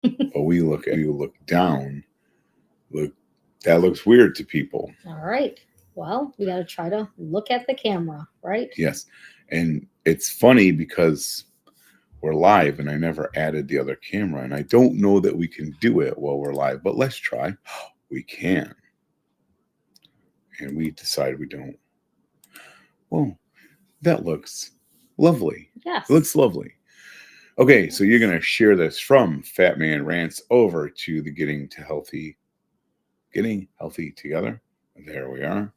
But you look down. Look, that looks weird to people. All right. Well, we got to try to look at the camera, right? Yes. And it's funny because we're live and I never added the other camera. And I don't know that we can do it while we're live, but let's try. We can. And we decide we don't. Well, that looks lovely. Yes. It looks lovely. Okay, so you're going to share this from Fat Man Rants over to the Getting Healthy Together. There we are.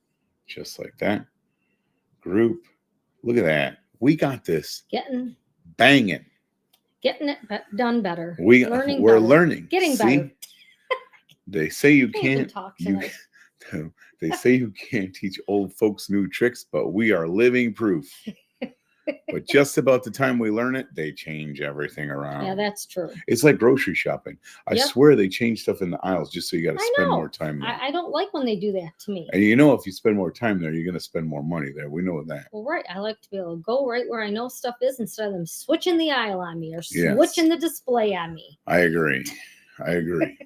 Just like that. Group. Look at that. We got this. Banging. Getting it done better. We're better. learning. Getting See? better. They say you Can't can't. even talk tonight. They say you can't teach old folks new tricks, but we are living proof. But just about the time we learn it, they change everything around. Yeah, that's true. It's like grocery shopping. I swear they change stuff in the aisles just so you got to spend more time there. I don't like when they do that to me. And if you spend more time there, you're going to spend more money there. We know that. Well, right. I like to be able to go right where I know stuff is instead of them switching the aisle on me or switching the display on me. I agree. Okay.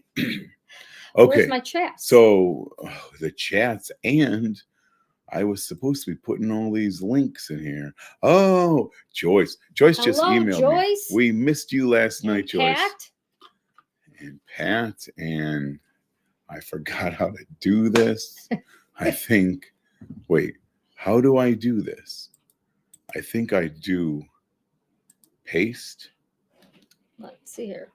Where's my chat? So the chats, and I was supposed to be putting all these links in here. Oh, Joyce. Joyce just emailed Joyce. me. We missed you last night, Joyce. Pat. And Pat. And I forgot how to do this. I think, wait, how do I do this? I think I do paste. Let's see here.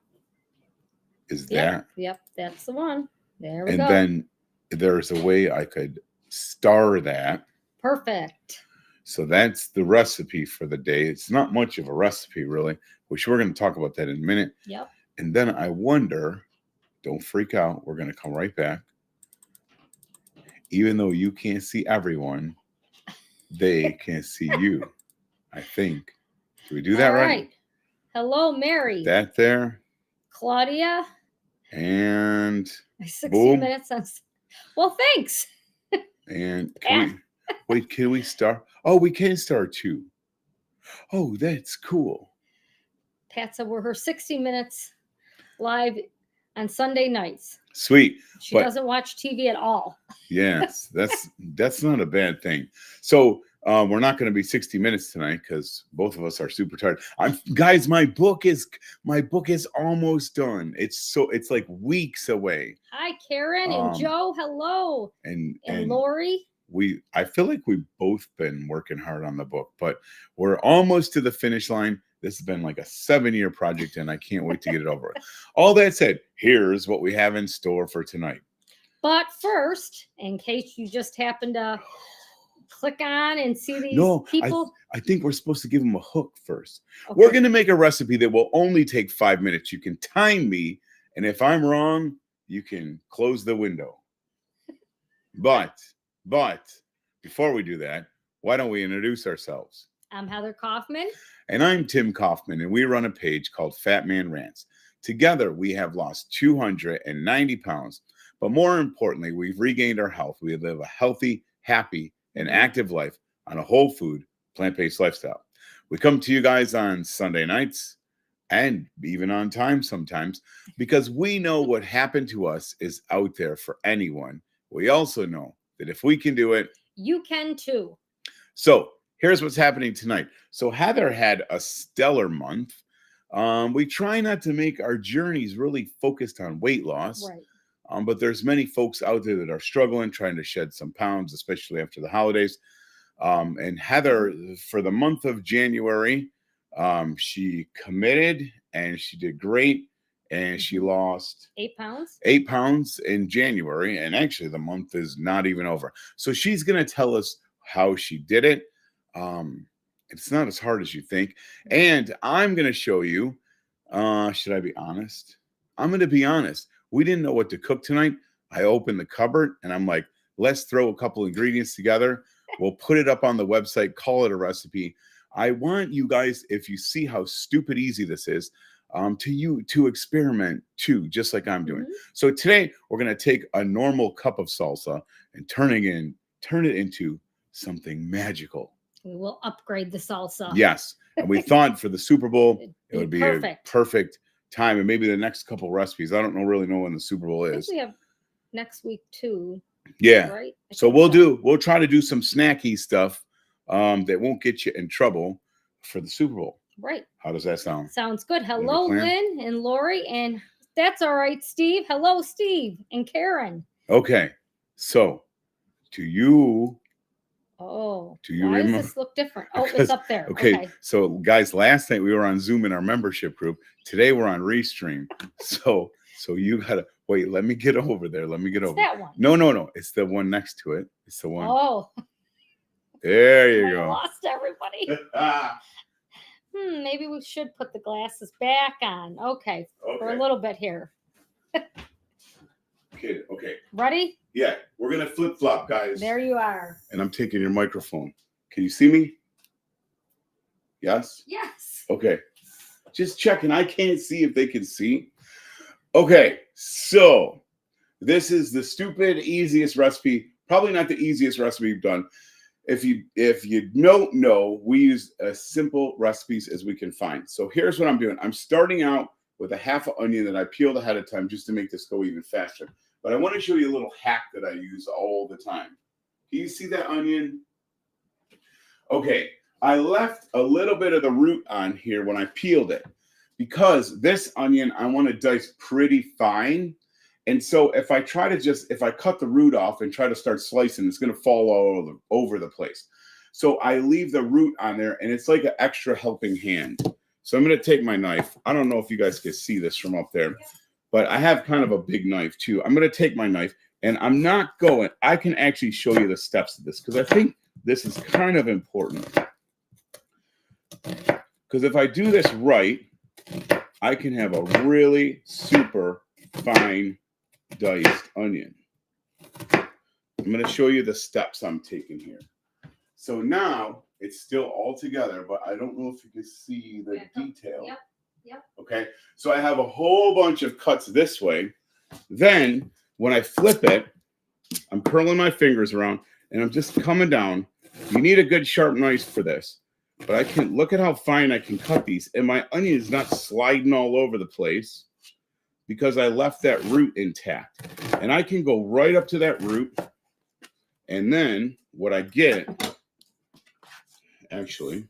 Is that? Yep, that's the one. There we go. And then there's a way I could star that. Perfect. So that's the recipe for the day. It's not much of a recipe, really, which we're going to talk about that in a minute. Yep. And then I wonder, don't freak out. We're going to come right back. Even though you can't see everyone, they can see you, I think. Do we do that right? Hello, Mary. That there. Claudia. And 60 boom. minutes. Well, thanks. And can we start? Oh, we can start too. Oh, that's cool. Pat said we're her 60 minutes live on Sunday nights. Sweet. She doesn't watch TV at all. Yes, that's not a bad thing. So we're not going to be 60 minutes tonight because both of us are super tired. Guys, my book is almost done. It's like weeks away. Hi, Karen and Joe. Hello. And Lori. I feel like we've both been working hard on the book, but we're almost to the finish line. This has been like a 7-year project, and I can't wait to get it over. All that said, here's what we have in store for tonight. But first, in case you just happened to click on and see these people. I think we're supposed to give them a hook first. Okay. We're going to make a recipe that will only take 5 minutes. You can time me, and if I'm wrong, you can close the window. But before we do that, why don't we introduce ourselves? I'm Heather Kaufman. And I'm Tim Kaufman, and we run a page called Fat Man Rants. Together, we have lost 290 pounds. But more importantly, we've regained our health. We live a healthy, happy, and active life on a whole food, plant-based lifestyle. We come to you guys on Sunday nights and even on time sometimes because we know what happened to us is out there for anyone. We also know that if we can do it, you can too. So here's what's happening tonight. So Heather had a stellar month. We try not to make our journeys really focused on weight loss. Right. But there's many folks out there that are struggling, trying to shed some pounds, especially after the holidays. And Heather, for the month of January, she committed and she did great. And she lost 8 pounds. 8 pounds in January. And actually, the month is not even over. So she's going to tell us how she did it. It's not as hard as you think. And I'm going to show you. Should I be honest? I'm going to be honest. We didn't know what to cook tonight. I opened the cupboard and I'm like, let's throw a couple ingredients together. We'll put it up on the website, call it a recipe. I want you guys, if you see how stupid easy this is, to experiment too, just like I'm doing. Mm-hmm. So today we're going to take a normal cup of salsa and turn it into something magical. We will upgrade the salsa. Yes. And we thought for the Super Bowl, it would be a perfect time and maybe the next couple recipes. I don't really know when the Super Bowl I think is. we have next week too. Yeah. Right. So we'll try to do some snacky stuff that won't get you in trouble for the Super Bowl. Right. How does that sound? Sounds good. Hello, Lynn and Lori, and that's all right, Steve. Hello, Steve and Karen. Okay. So do you why remember? does this look different? Oh, it's up there. Okay. So guys, last night we were on Zoom in our membership group. Today we're on Restream. So you gotta wait. Let me get over there. Let me get over. That one. No. It's the one next to it. It's the one. Oh. There you go. I lost everybody. Maybe we should put the glasses back on. Okay. For a little bit here. Okay. Ready? Yeah, we're gonna flip flop, guys. There you are. And I'm taking your microphone. Can you see me? Yes? Yes. Okay. Just checking. I can't see if they can see. Okay, so this is the stupid easiest recipe. Probably not the easiest recipe we've done. If you don't know, we use as simple recipes as we can find. So here's what I'm doing. I'm starting out with a half an onion that I peeled ahead of time just to make this go even faster. But I want to show you a little hack that I use all the time. Can you see that onion? Okay, I left a little bit of the root on here when I peeled it because this onion I want to dice pretty fine. And so if I cut the root off and try to start slicing, it's going to fall all over the place. So I leave the root on there and it's like an extra helping hand. So I'm going to take my knife. I don't know if you guys can see this from up there, but I have kind of a big knife too. I'm going to take my knife and I can actually show you the steps of this because I think this is kind of important. Because if I do this right, I can have a really super fine diced onion. I'm going to show you the steps I'm taking here. So now it's still all together, but I don't know if you can see the detail. Yep. Okay. So I have a whole bunch of cuts this way. Then when I flip it, I'm curling my fingers around and I'm just coming down. You need a good sharp knife for this, but I can look at how fine I can cut these. And my onion is not sliding all over the place because I left that root intact. And I can go right up to that root. And then what I get, actually,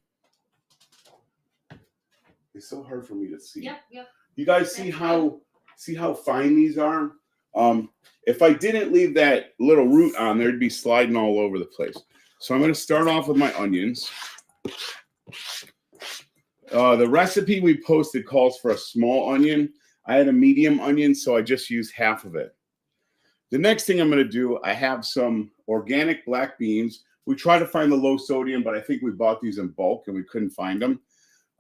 it's so hard for me to see. Yep. You guys see how fine these are? If I didn't leave that little root on there, it'd be sliding all over the place. So I'm going to start off with my onions. The recipe we posted calls for a small onion. I had a medium onion, so I just used half of it. The next thing I'm going to do, I have some organic black beans. We tried to find the low sodium, but I think we bought these in bulk and we couldn't find them.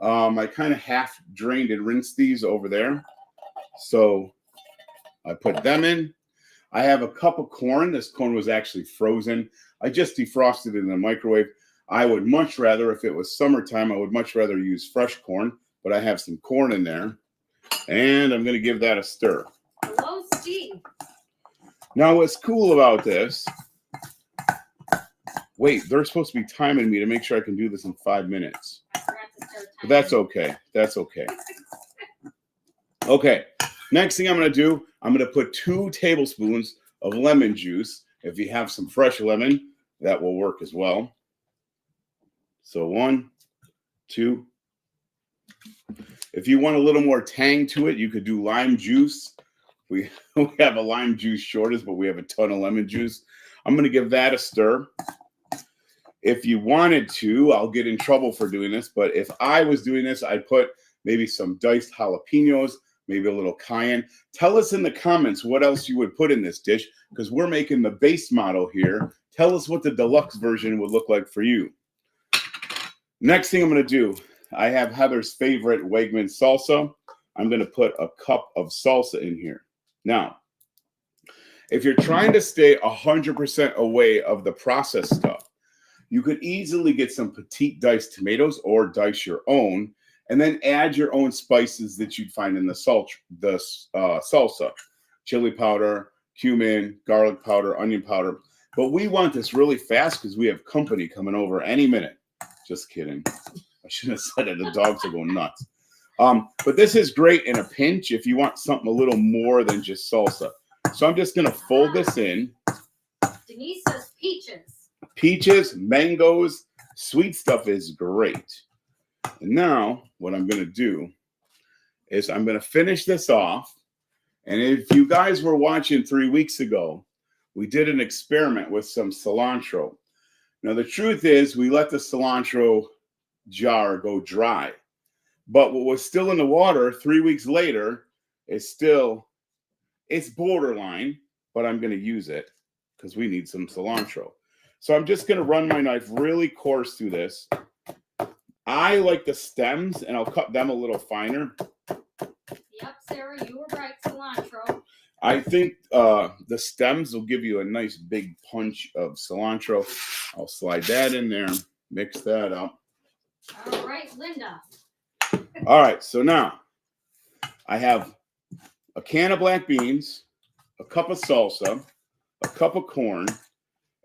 I kind of half drained and rinsed these over there. So I put them in. I have a cup of corn. This corn was actually frozen. I just defrosted it in the microwave. I would much rather, if it was summertime, I would much rather use fresh corn, but I have some corn in there. And I'm going to give that a stir. Hello, Steve. Now, what's cool about this, wait, they're supposed to be timing me to make sure I can do this in 5 minutes. I forgot to start But that's okay. That's okay. Okay, next thing I'm going to do, I'm going to put 2 tablespoons of lemon juice. If you have some fresh lemon, that will work as well. So 1, 2. If you want a little more tang to it, you could do lime juice. We have a lime juice shortage, but we have a ton of lemon juice. I'm going to give that a stir. If you wanted to, I'll get in trouble for doing this, but if I was doing this, I'd put maybe some diced jalapenos, maybe a little cayenne. Tell us in the comments what else you would put in this dish, because we're making the base model here. Tell us what the deluxe version would look like for you. Next thing I'm going to do, I have Heather's favorite Wegman salsa. I'm going to put a cup of salsa in here. Now, if you're trying to stay 100% away of the processed stuff, you could easily get some petite diced tomatoes or dice your own, and then add your own spices that you'd find in the salsa. Chili powder, cumin, garlic powder, onion powder. But we want this really fast because we have company coming over any minute. Just kidding. I shouldn't have said it. The dogs will go nuts. But this is great in a pinch if you want something a little more than just salsa. So I'm just going to fold this in. Denise says peaches. Peaches, mangoes, sweet stuff is great. And now what I'm going to do is I'm going to finish this off. And if you guys were watching 3 weeks ago, we did an experiment with some cilantro. Now, the truth is we let the cilantro jar go dry. But what was still in the water 3 weeks later is still, it's borderline, but I'm going to use it because we need some cilantro. So I'm just going to run my knife really coarse through this. I like the stems, and I'll cut them a little finer. Yep, Sarah, you were right, cilantro. I think the stems will give you a nice big punch of cilantro. I'll slide that in there, mix that up. All right, Linda. All right, so now I have a can of black beans, a cup of salsa, a cup of corn,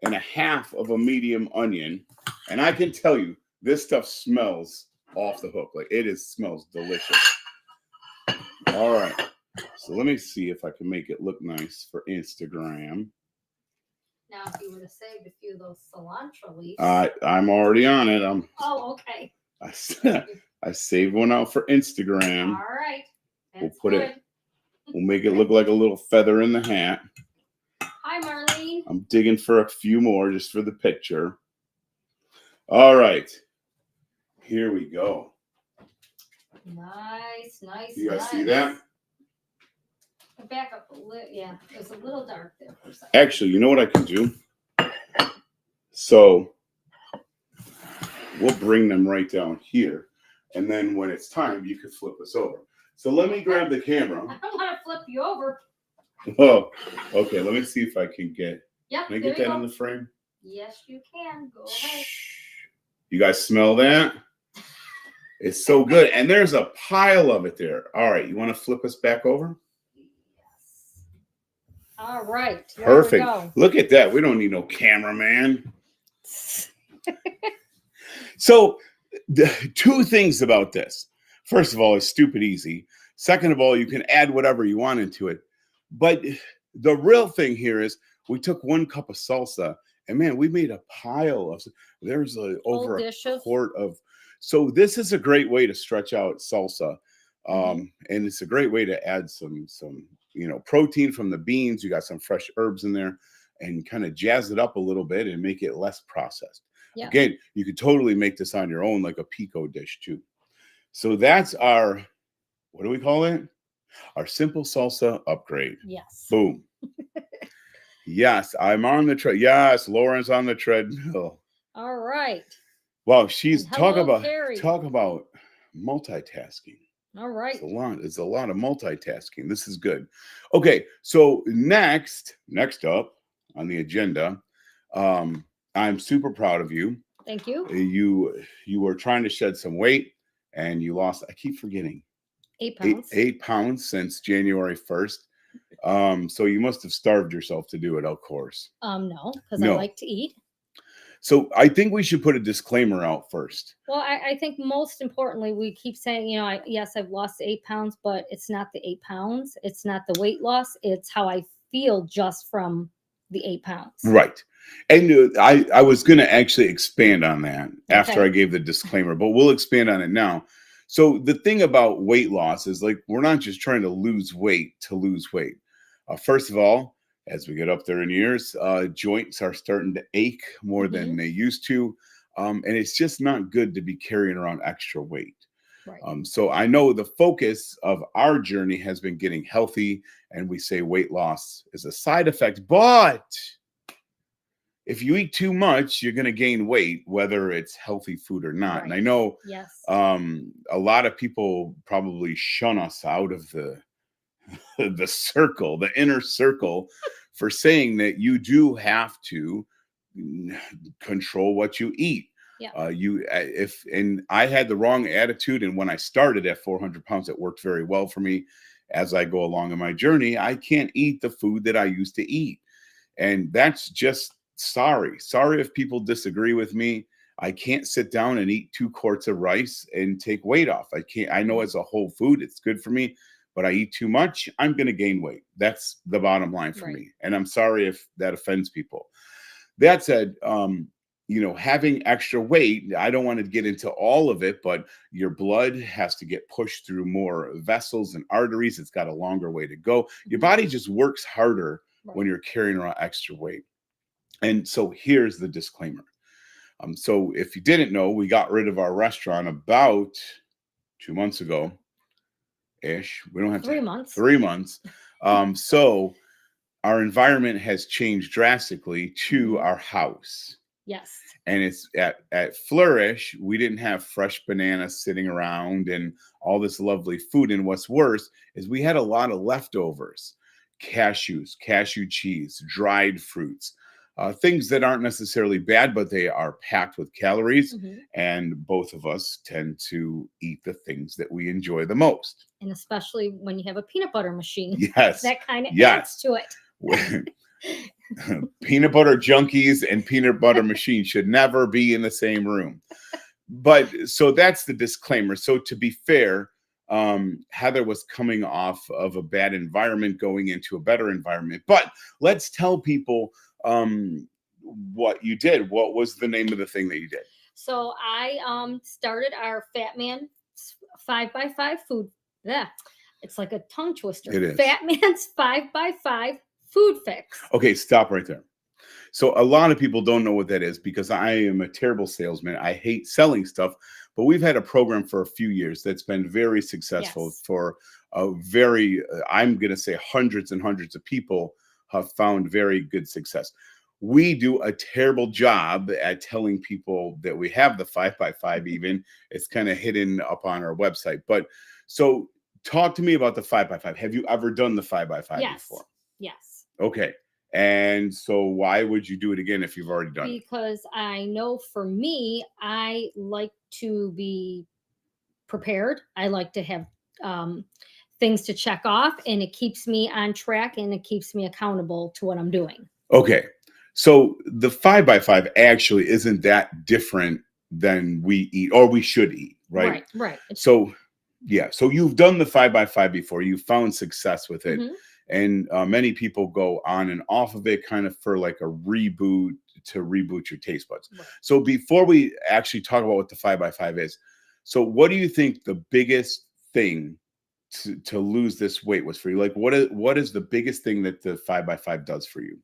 and a half of a medium onion. And I can tell you, this stuff smells off the hook. Like smells delicious. All right, so let me see if I can make it look nice for Instagram. Now, if you would have saved a few of those cilantro leaves. I'm already on it. Oh, okay. I saved one out for Instagram. All right. We'll make it look like a little feather in the hat. Hi, Marlene. I'm digging for a few more just for the picture. All right. Here we go. Nice. You guys see that? Back up a little. Yeah, it was a little dark there for a second. Actually, you know what I can do? So we'll bring them right down here. And then when it's time, you can flip us over. So let me grab the camera. I don't want to flip you over. Oh, okay. Let me see if I can get. Yep, Can I get that in the frame? Yes, you can. Go ahead. You guys smell that? It's so good. And there's a pile of it there. All right. You want to flip us back over? Yes. All right. Perfect. Look at that. We don't need no cameraman. So, two things about this. First of all, it's stupid easy. Second of all, you can add whatever you want into it. But the real thing here is we took 1 cup of salsa and man, we made a pile of, there's over a quart of. So this is a great way to stretch out salsa. And it's a great way to add some, protein from the beans. You got some fresh herbs in there and kind of jazz it up a little bit and make it less processed. Yeah. Again, you could totally make this on your own, like a pico dish too. So that's our, what do we call it? Our simple salsa upgrade. Yes. Boom. Yes, I'm on the tread. Yes, Lauren's on the treadmill. All right. Wow, she's talk about multitasking. All right. It's a lot of multitasking. This is good. Okay, so next up on the agenda, I'm super proud of you. Thank you. You were trying to shed some weight and you lost, I keep forgetting. 8 pounds. 8 pounds since January 1st. So you must have starved yourself to do it, of course. No, because I like to eat. So I think we should put a disclaimer out first. Well, I think most importantly, we keep saying, yes, I've lost 8 pounds, but it's not the 8 pounds. It's not the weight loss. It's how I feel just from the 8 pounds. Right. And I was going to actually expand on that after I gave the disclaimer, but we'll expand on it now. So the thing about weight loss is like, we're not just trying to lose weight. First of all, as we get up there in years, joints are starting to ache more than they used to. And it's just not good to be carrying around extra weight. Right. So I know the focus of our journey has been getting healthy, and we say weight loss is a side effect, but if you eat too much, you're going to gain weight, whether it's healthy food or not. Right. And I know a lot of people probably shun us out of the circle, the inner circle, for saying that you do have to control what you eat. Yeah. And I had the wrong attitude. And when I started at 400 pounds, it worked very well for me. As I go along in my journey, I can't eat the food that I used to eat. And that's just sorry if people disagree with me. I can't sit down and eat 2 quarts of rice and take weight off. I can't. I know it's a whole food, it's good for me, but I eat too much, I'm going to gain weight. That's the bottom line for Right. me. And I'm sorry if that offends people. That said, having extra weight, I don't want to get into all of it, but your blood has to get pushed through more vessels and arteries. It's got a longer way to go. Your body just works harder when you're carrying around extra weight. And so here's the disclaimer. So if you didn't know, we got rid of our restaurant about 2 months ago ish. We don't have 3 months. 3 months. So our environment has changed drastically to our house. Yes. And it's at Flourish, we didn't have fresh bananas sitting around and all this lovely food. And what's worse is we had a lot of leftovers, cashews, cashew cheese, dried fruits, things that aren't necessarily bad, but they are packed with calories. And both of us tend to eat the things that we enjoy the most. And especially when you have a peanut butter machine. Yes. That kind of adds to it. Peanut butter junkies and peanut butter machine should never be in the same room. But so that's the disclaimer. So to be fair, Heather was coming off of a bad environment going into a better environment. But let's tell people what you did. What was the name of the thing that you did? So I started our Fat Man 5x5 food. Yeah, it's like a tongue twister. It is. Fat Man's 5x5 food fix. Okay, stop right there. So a lot of people don't know what that is because I am a terrible salesman. I hate selling stuff, but we've had a program for a few years that's been very successful for a very, I'm going to say hundreds and hundreds of people have found very good success. We do a terrible job at telling people that we have the 5x5 even. It's kind of hidden up on our website. But so talk to me about the 5x5. Have you ever done the 5x5 before? Yes. Okay. And so why would you do it again if you've already done it? Because I know for me, I like to be prepared. I like to have things to check off, and it keeps me on track and it keeps me accountable to what I'm doing. Okay. So the 5x5 actually isn't that different than we eat or we should eat, right? Right. So, yeah. So you've done the 5x5 before. You found success with it. And many people go on and off of it kind of for like a reboot to reboot your taste buds. So before we actually talk about what the 5x5 is, so what do you think the biggest thing to lose this weight was for you? Like what is the biggest thing that the 5x5 does for you?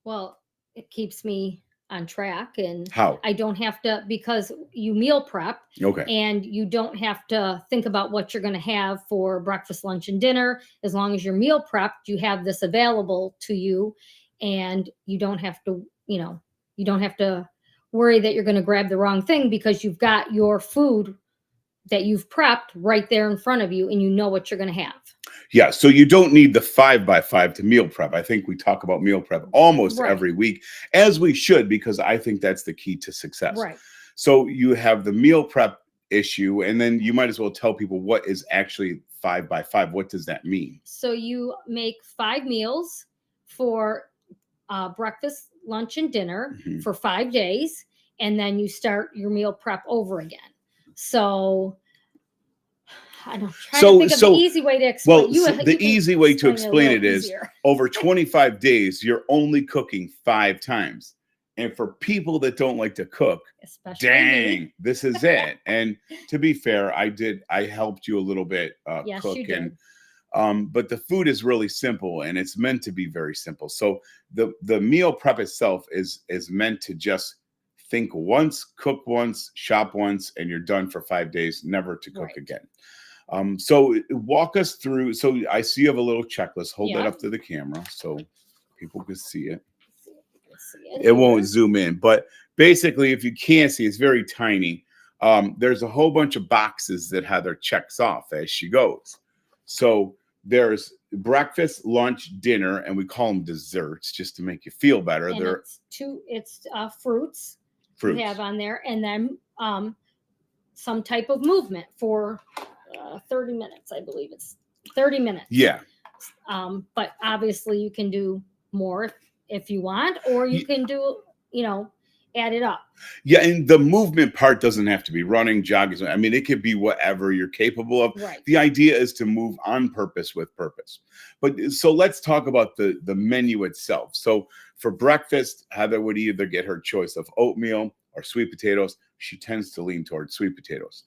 Well, it keeps me on track, and how I don't have to, because you meal prep. Okay. And you don't have to think about what you're going to have for breakfast, lunch, and dinner. As long as you're meal prepped, you have this available to you, and you don't have to, you don't have to worry that you're going to grab the wrong thing, because you've got your food that you've prepped right there in front of you, and you know what you're going to have. Yeah, so you don't need the 5x5 to meal prep. I think we talk about meal prep almost every week, as we should, because I think that's the key to success. Right. So you have the meal prep issue, and then you might as well tell people what is actually 5x5. What does that mean? So you make 5 meals for breakfast, lunch, and dinner for 5 days, and then you start your meal prep over again. So I'm trying to think of the easy way to explain. The easy way to explain it is over 25 days, you're only cooking 5 times. And for people that don't like to cook, especially this is it. And to be fair, I helped you a little bit yes, cook. You did. But the food is really simple, and it's meant to be very simple. So the meal prep itself is meant to just think once, cook once, shop once, and you're done for 5 days, never to cook again. So walk us through. So I see you have a little checklist. Hold that up to the camera so people can see it. It won't zoom in, but basically, if you can't see, it's very tiny. There's a whole bunch of boxes that Heather checks off as she goes. So there's breakfast, lunch, dinner, and we call them desserts just to make you feel better. And it's fruits you have on there, and then some type of movement for 30 minutes. I believe it's 30 minutes. Yeah. But obviously you can do more if you want, or you can do, add it up. Yeah, and the movement part doesn't have to be running, jogging. I mean, it could be whatever you're capable of. Right. The idea is to move on purpose with purpose. But so let's talk about the menu itself. So for breakfast, Heather would either get her choice of oatmeal or sweet potatoes. She tends to lean towards sweet potatoes.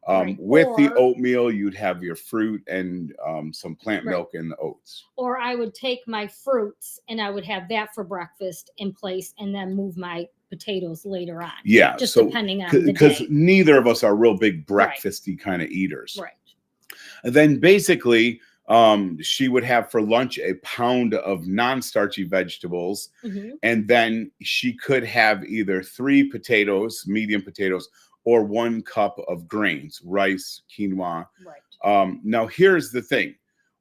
Right. With the Or- oatmeal, you'd have your fruit and some plant Right. milk and the oats. Or I would take my fruits and I would have that for breakfast in place and then move my potatoes later on. Yeah, Just so depending on the because day. neither of us are real big Right. breakfasty kind of eaters. Right. And then basically, she would have for lunch a pound of non-starchy vegetables, Mhm. and then she could have either 3 potatoes, medium potatoes, or 1 cup of grains, rice, quinoa. Right. Now, here's the thing.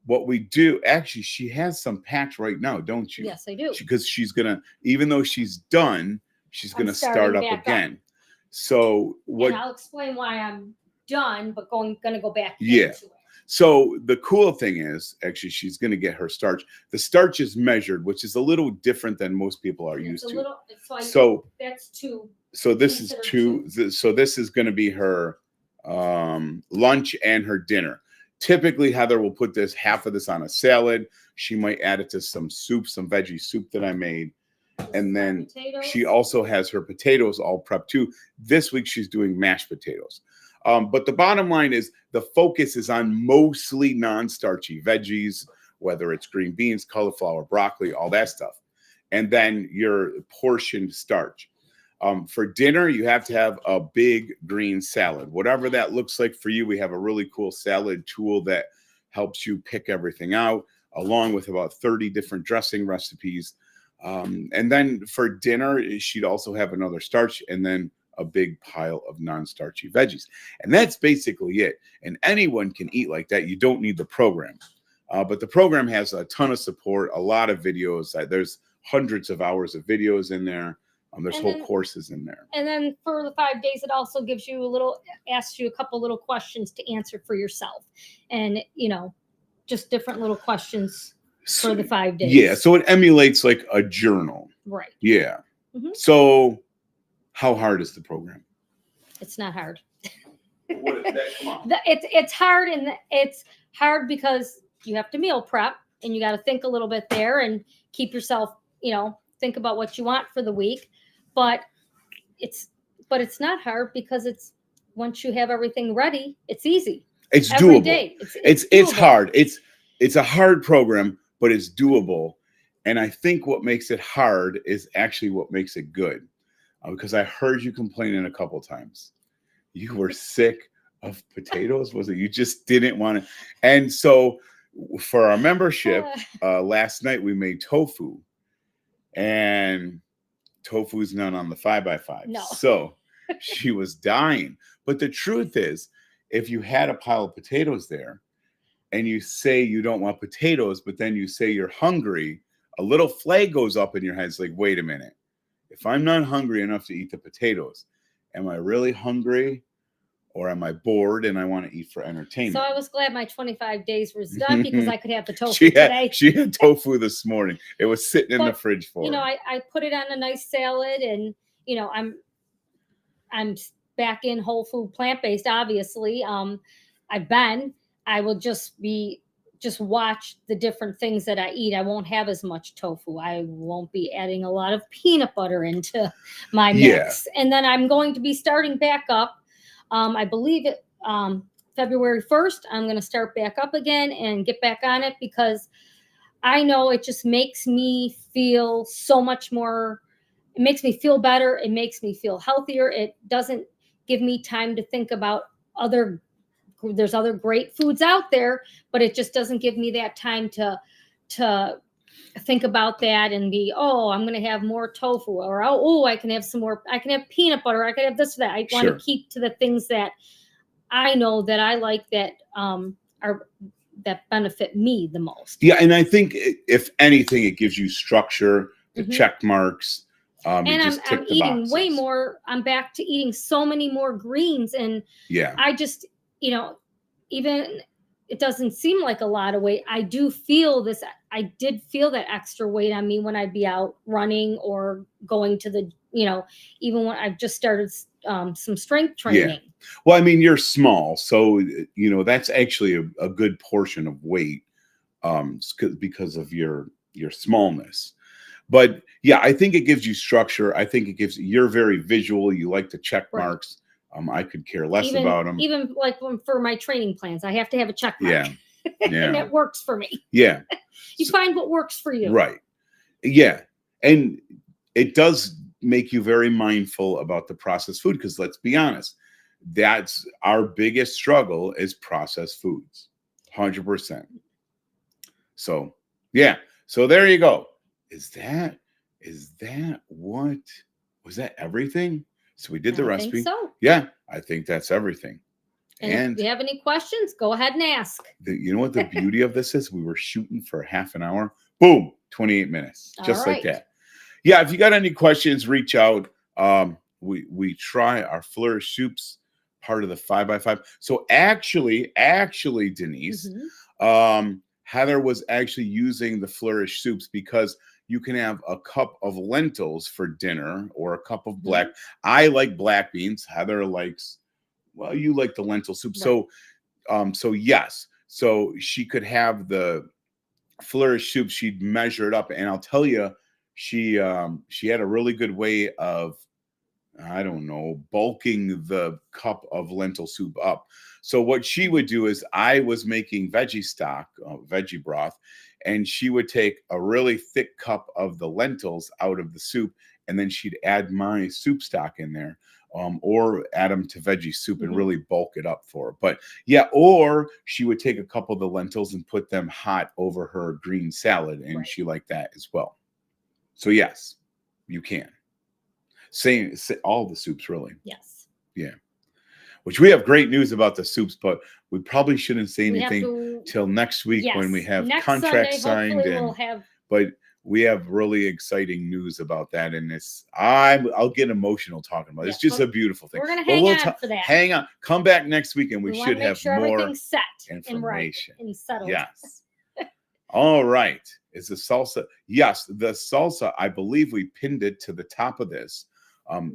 What we do, actually, she has some packed right now, don't you? Yes, I do. Because she's going to, even though she's done, she's I'm going to start starting up back up. again. So what? And I'll explain why I'm done, but gonna go back Yeah. into it. So the cool thing is, actually, she's going to get her starch. The starch is measured, which is a little different than most people are It's used a to. little, So that's 2. so this is Consider 2. So this is going to be her lunch and her dinner. Typically, Heather will put half of this on a salad. She might add it to some soup, some veggie soup that I made. And then she also has her potatoes all prepped too. This week she's doing mashed potatoes. But the bottom line is the focus is on mostly non-starchy veggies, whether it's green beans, cauliflower, broccoli, all that stuff. And then your portioned starch. For dinner, you have to have a big green salad. Whatever that looks like for you, we have a really cool salad tool that helps you pick everything out, along with about 30 different dressing recipes. And then for dinner, she'd also have another starch and then a big pile of non-starchy veggies. And that's basically it. And anyone can eat like that. You don't need the program. But the program has a ton of support, a lot of videos. There's hundreds of hours of videos in there. There's And whole then- courses in there. And then for the 5 days, it also gives you asks you a couple little questions to answer for yourself. And, just different little questions for the 5 days. Yeah, so it emulates like a journal. Right. Yeah. Mhm. So how hard is the program? It's not hard. Come on. It's hard, and it's hard because you have to meal prep and you got to think a little bit there and keep yourself, think about what you want for the week. But it's not hard because once you have everything ready, it's easy. It's Every doable. day. It's doable. hard. It's a hard program, but it's doable. And I think what makes it hard is actually what makes it good. Because I heard you complaining a couple times. You were sick of potatoes, was it? You just didn't want to. And so for our membership, last night we made tofu. And tofu's not on the 5x5. No. So she was dying. But the truth is, if you had a pile of potatoes there and you say you don't want potatoes, but then you say you're hungry, a little flag goes up in your head. It's like, wait a minute. If I'm not hungry enough to eat the potatoes, am I really hungry or am I bored and I want to eat for entertainment? So I was glad my 25 days was done because I could have the tofu today. She had tofu this morning. It was sitting in the fridge for her. I put it on a nice salad and, I'm back in whole food plant-based, obviously. I will just watch the different things that I eat. I won't have as much tofu. I won't be adding a lot of peanut butter into my mix. Yeah. And then I'm going to be starting back up. I believe it February 1st, I'm going to start back up again and get back on it because I know it just makes me feel so much more. It makes me feel better. It makes me feel healthier. It doesn't give me time to think about there's other great foods out there, but it just doesn't give me that time to think about that and be, I'm going to have more tofu, or I can have some more, I can have peanut butter, I can have this or that. I want to keep to the things that I know that I like that that benefit me the most. Yeah, and I think if anything, it gives you structure, the check marks. And I'm eating way more. I'm back to eating so many more greens, and I just, even it doesn't seem like a lot of weight. I do feel this. I did feel that extra weight on me when I'd be out running or going to the, even when I've just started some strength training. Well, I mean, you're small, so that's actually a good portion of weight, because of your smallness. But yeah, I think it gives you structure. I think you're very visual. You like the check marks. I could care less about them. Even like for my training plans, I have to have a check mark. Yeah. And it works for me. Yeah. You find what works for you. Right. Yeah. And it does make you very mindful about the processed food, because let's be honest, that's our biggest struggle is processed foods. 100%. So, yeah. So there you go. Is that what was that everything? So we did the recipe. Think so. Yeah, I think that's everything. And if you have any questions, go ahead and ask. You know what the beauty of this is? We were shooting for half an hour. Boom, 28 minutes. Just like that. Yeah, if you got any questions, reach out. We try our Flourish soups, part of the 5x5. So actually, Denise, Heather was actually using the Flourish soups because you can have a cup of lentils for dinner or a cup of black. I like black beans. Heather likes, well, you like the lentil soup. Right. So yes. So she could have the Flourish soup. She'd measure it up. And I'll tell you, she had a really good way of, I don't know, bulking the cup of lentil soup up. So what she would do is, I was making veggie stock, veggie broth, and she would take a really thick cup of the lentils out of the soup, and then she'd add my soup stock in there, or add them to veggie soup and really bulk it up for her. But yeah, or she would take a couple of the lentils and put them hot over her green salad, and she liked that as well. So yes, you can. Same, all the soups, really. Yes. Yeah. Which we have great news about the soups, but we probably shouldn't say anything till next week when we have contracts signed. But we have really exciting news about that, and I'll get emotional talking about it. It's just a beautiful thing. We're gonna hang on for that. Hang on. Come back next week, and we should have more set information. And settled. Yes. All right. Is the salsa? Yes, the salsa. I believe we pinned it to the top of this.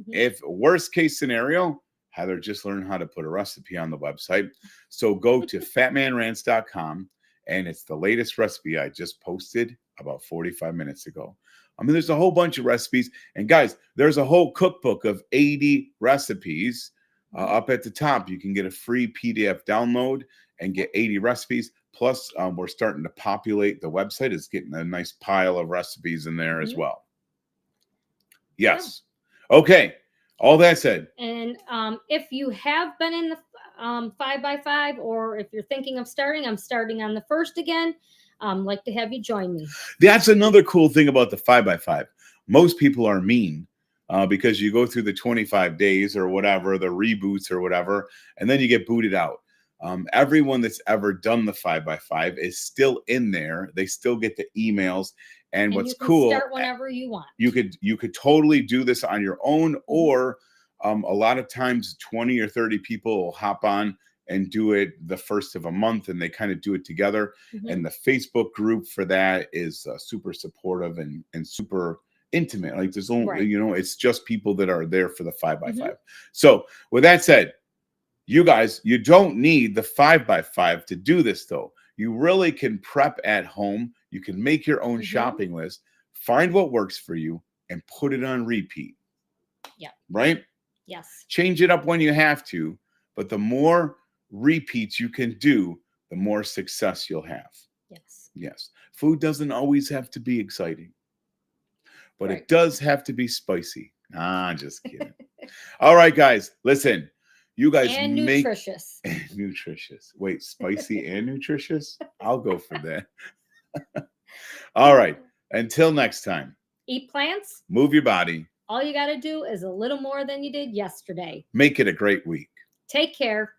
If worst case scenario, Heather just learned how to put a recipe on the website. So go to fatmanrants.com, and it's the latest recipe I just posted about 45 minutes ago. I mean, there's a whole bunch of recipes. And guys, there's a whole cookbook of 80 recipes up at the top. You can get a free PDF download and get 80 recipes. Plus, we're starting to populate the website. It's getting a nice pile of recipes in there as well. Yes. Okay. All that said. And if you have been in the 5x5, or if you're thinking of starting, I'm starting on the 1st again. Like to have you join me. That's another cool thing about the 5x5. Most people are mean because you go through the 25 days or whatever, the reboots or whatever, and then you get booted out. Everyone that's ever done the 5x5 is still in there. They still get the emails. And what's cool, start whenever you want. You could totally do this on your own, or a lot of times 20 or 30 people will hop on and do it the first of a month, and they kind of do it together. And the Facebook group for that is super supportive and super intimate. Like there's only, it's just people that are there for the 5x5. So with that said, you guys, you don't need the 5x5 to do this though. You really can prep at home. You can make your own shopping list, find what works for you, and put it on repeat. Yeah. Right? Yes. Change it up when you have to, but the more repeats you can do, the more success you'll have. Yes. Yes. Food doesn't always have to be exciting, but it does have to be spicy. Just kidding. All right, guys, listen. You guys make nutritious. Nutritious. Wait, spicy and nutritious? I'll go for that. All right. Until next time. Eat plants. Move your body. All you got to do is a little more than you did yesterday. Make it a great week. Take care.